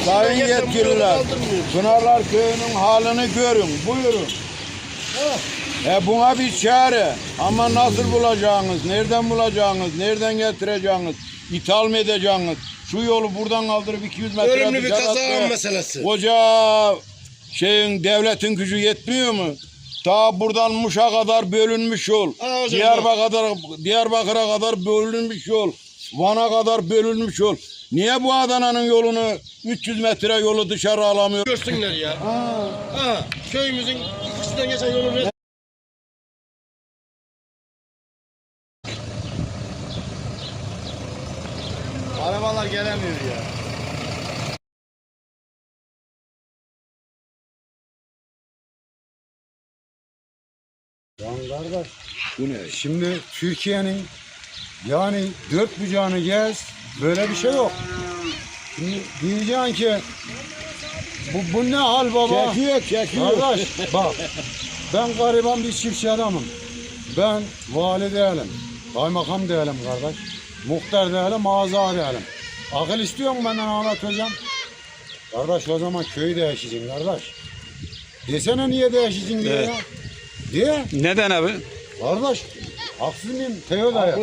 Sayın yetkililer, Pınarlar Köyü'nün halini görün, buyurun. Buna bir çare. Ama nasıl bulacağınız, nereden bulacağınız, nereden getireceğiniz, ithal mı edeceğiniz? Şu yolu buradan kaldırıp 200 metre önemli bir kaza meselesi. Koca devletin gücü yetmiyor mu? Ta buradan Muş'a kadar bölünmüş yol. Diyarbakır'a kadar bölünmüş yol. Van'a kadar bölünmüş yol. Niye bu Adana'nın yolunu 300 metre yolu dışarı alamıyor? Görsünler ya. Köyümüzün ikisinden geçen yolunu. Arabalar gelemiyor ya. Lan kardeş, bu ne? Şimdi Türkiye'nin yani dört bucağını gez, böyle bir şey yok. Şimdi diyeceksin ki bu ne hal baba? Çekiyor. Kardeş bak, ben gariban bir çiftçi adamım. Ben vali değilim, kaymakam değilim kardeş. Muhtar değilim, ağza değilim. Akıl istiyor mu benden Ahmet hocam? Kardeş o zaman köyü değişeceksin kardeş. Desene niye değişeceksin diye ya. Diye. Neden abi? Kardeş, haksız mıyım Teoda'ya?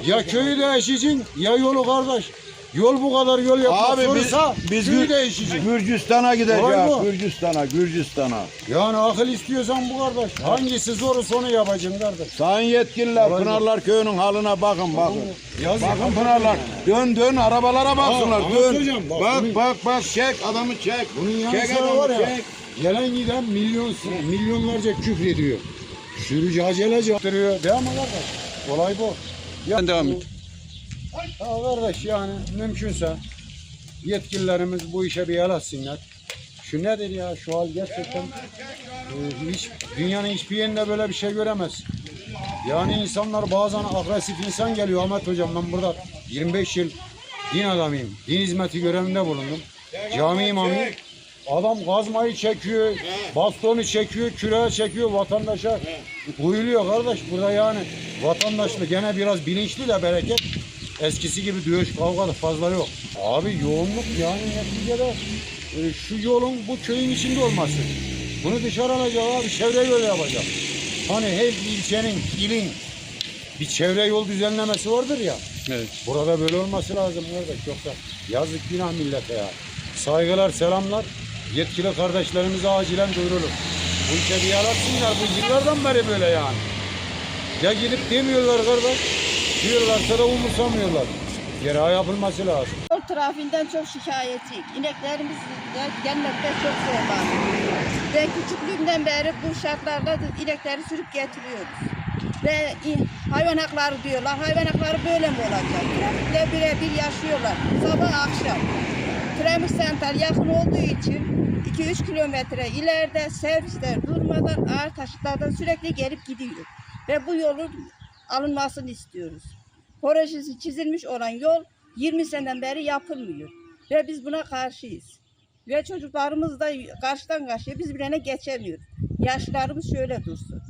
Ya köyü değişeceksin ya yolu kardeş. Yol bu kadar yol yapmak zorsa biz köyü değişeceksin. Gürcistan'a gideceğiz. Gürcistan'a. Yani akıl istiyorsan bu kardeş. Hangisi zoru onu yapacaksın kardeş. Sayın yetkililer, Pınarlar Köyü'nün haline bakın. Bakın Pınarlar. Dön arabalara baksınlar. Dön. Hocam, bak çek adamı çek. Bunun yanı Çek sıra adamı var ya. çek. Gelen giden milyonlarca küfrediyor. Sürücü acelece yaptırıyor. Değil mi kardeş? Olay bu. Sen devam et. Ya kardeş yani mümkünse yetkililerimiz bu işe bir el atsınlar. Şu nedir ya şu hal gerçekten dünyanın hiçbir yerinde böyle bir şey göremez. Yani insanlar bazen agresif insan geliyor. Ahmet hocam ben burada 25 yıl din adamıyım. Din hizmeti görevinde bulundum. Cami imamıyım. Adam gazmayı çekiyor, bastonu çekiyor, küreği çekiyor vatandaşa uyuluyor kardeş. Burada yani vatandaşlık gene biraz bilinçli de bereket. Eskisi gibi dövüş kavga da fazla yok. Abi yoğunluk yani neticede şu yolun bu köyün içinde olması. Bunu dışarı alacak abi çevre yolu yapacak. Hani her ilçenin, ilin bir çevre yol düzenlemesi vardır ya. Evet. Burada böyle olması lazım kardeş. Yoksa yazık günah millete ya. Saygılar, selamlar. Yetkili kardeşlerimize acilen duyurulur. Bu işe bir yaratsınlar. Bu yıllardan beri böyle yani. Ya gidip demiyorlar kardeş. Diyorlarsa da umursamıyorlar. Yere yapılması lazım. Yol trafiğinden çok şikayetçiyim. İneklerimiz gelmekte çok zorlanıyor. Ve küçüklüğümden beri bu şartlarda inekleri sürüp getiriyoruz. Ve hayvan hakları diyorlar. Hayvan hakları böyle mi olacak? Trafikle birebir yaşıyorlar. Sabah akşam. Trafik sentral yakın olduğu için 2-3 kilometre ileride servisler durmadan ağır taşıtlardan sürekli gelip gidiyor. Ve bu yolun alınmasını istiyoruz. Projesi çizilmiş olan yol 20 seneden beri yapılmıyor. Ve biz buna karşıyız. Ve çocuklarımız da karşıdan karşıya biz birine geçemiyoruz. Yaşlarımız şöyle dursun.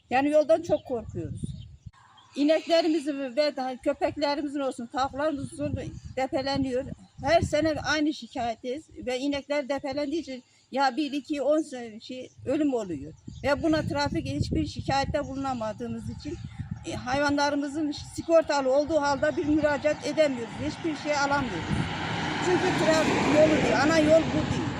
Yani yoldan çok korkuyoruz. İneklerimizin ve köpeklerimizin olsun, tavuklarımızın olsun depeleniyor. Her sene aynı şikayetiz ve inekler depelendiği için ya 1, 2, 10 sene ölüm oluyor. Ve buna trafik hiçbir şikayette bulunamadığımız için hayvanlarımızın sigortalı olduğu halde bir müracaat edemiyoruz. Hiçbir şey alamıyoruz. Çünkü trafik yolu değil, ana yol bu değil.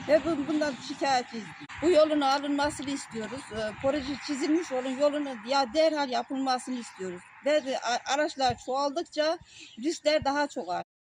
Ve bundan şikayetçiyiz. Bu yolun alınmasını istiyoruz. Proje çizilmiş olan yolun ya derhal yapılmasını istiyoruz. Ve araçlar çoğaldıkça riskler daha çok artıyor.